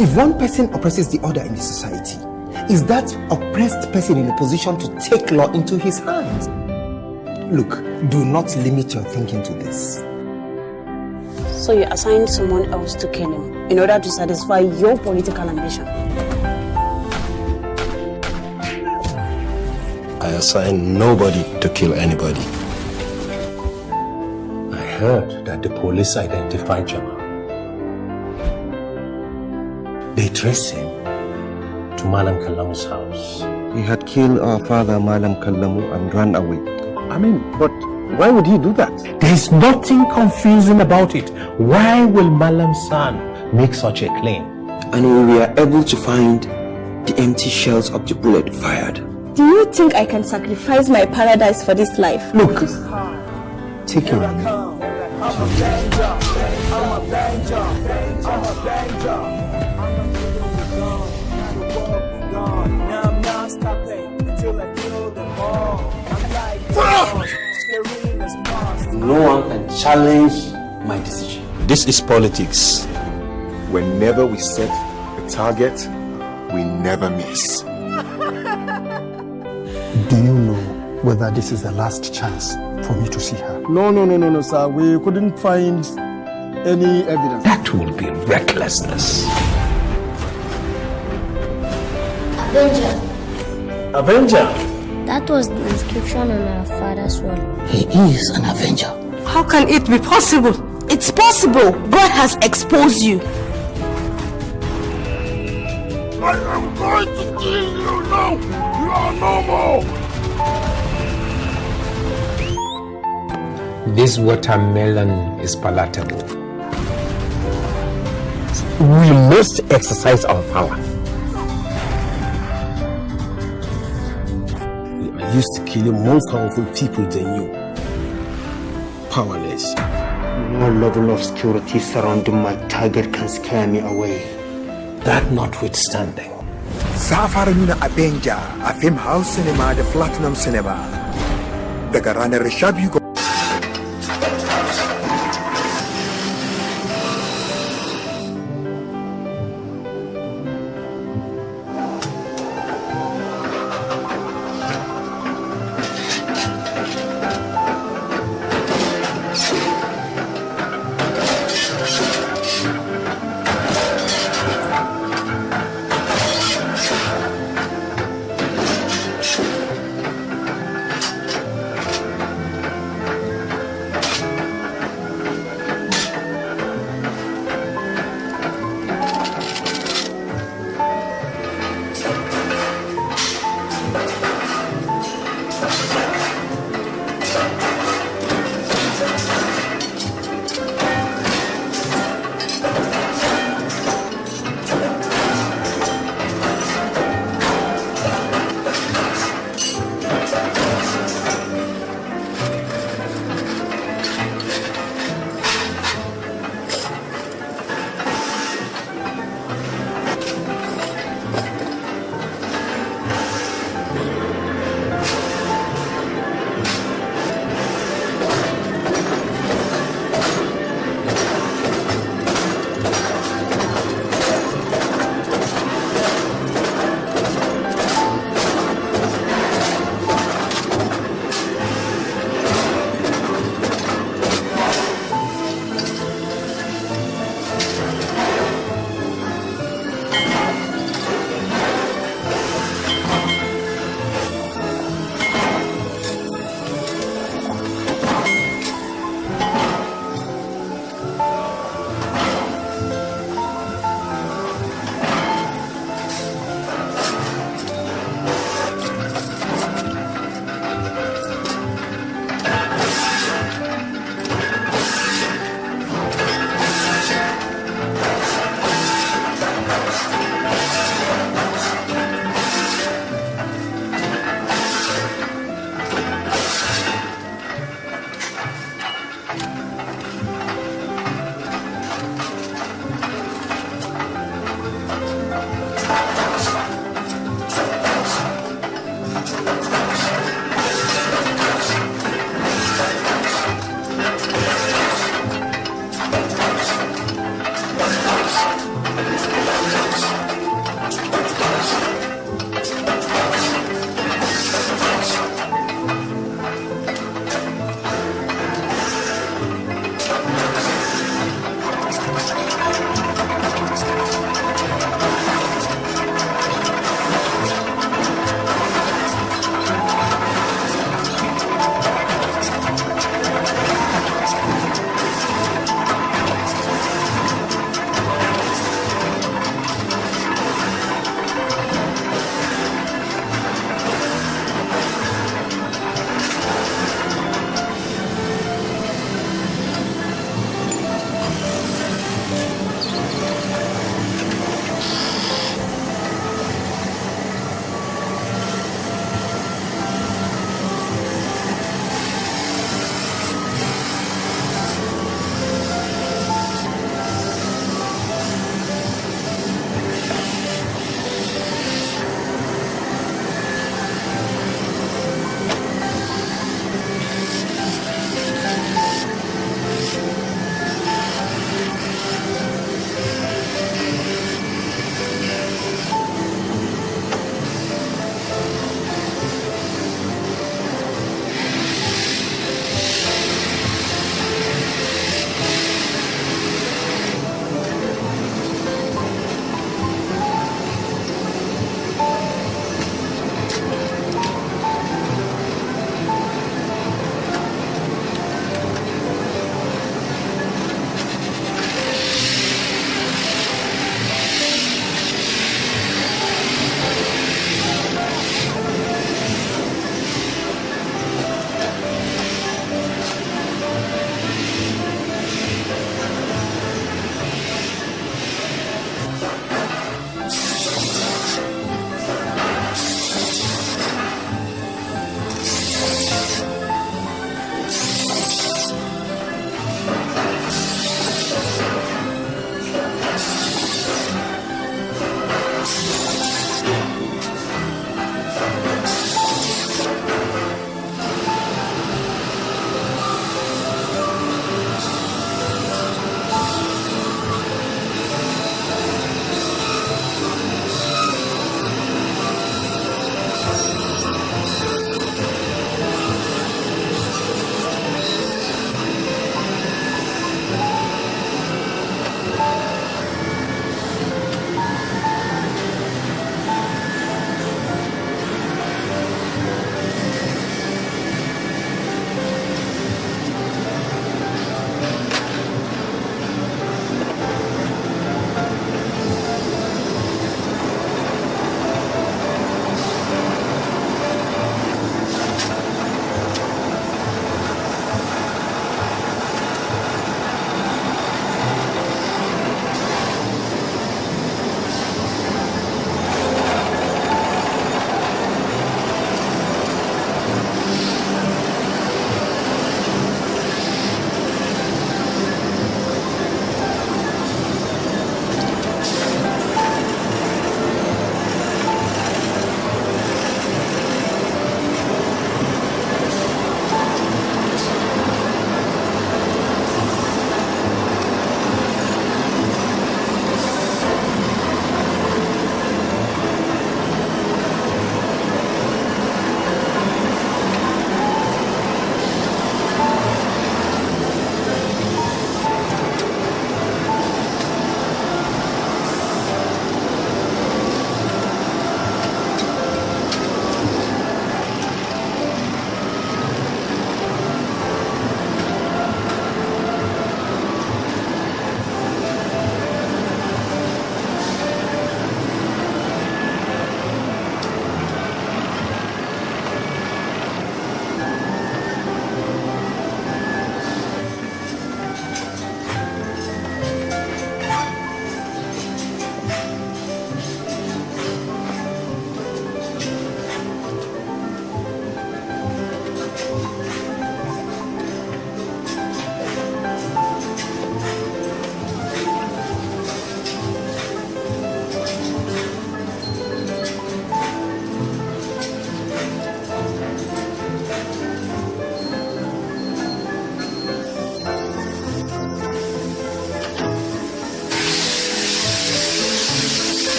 If one person oppresses the other in the society, is that oppressed person in a position to take law into his hands? Look, do not limit your thinking to this. So you assigned someone else to kill him in order to satisfy your political ambition? I assign nobody to kill anybody. I heard that the police identified Jamal. They traced him to Malam Kallamu's house. He had killed our father Malam Kallamu and ran away. But why would he do that? There's nothing confusing about it. Why will Malam's son make such a claim? And we were able to find the empty shells of the bullet fired. Do you think I can sacrifice my paradise for this life? Look, take it on me. No one can challenge my decision. This is politics. Whenever we set a target, we never miss. Do you know whether this is the last chance for me to see her? No, sir. We couldn't find any evidence. That will be recklessness. Avenger! That was the inscription on our father's wall. He is an avenger. How can it be possible? It's possible. God has exposed you. I am going to kill you now! You are no more! This watermelon is palatable. We must exercise our power. We are used to killing more powerful people than you. Powerless. No level of security surrounding my target can scare me away. That notwithstanding, Safar Avenger a Film House Cinema da Platinum Cinema daga ranar 12 ga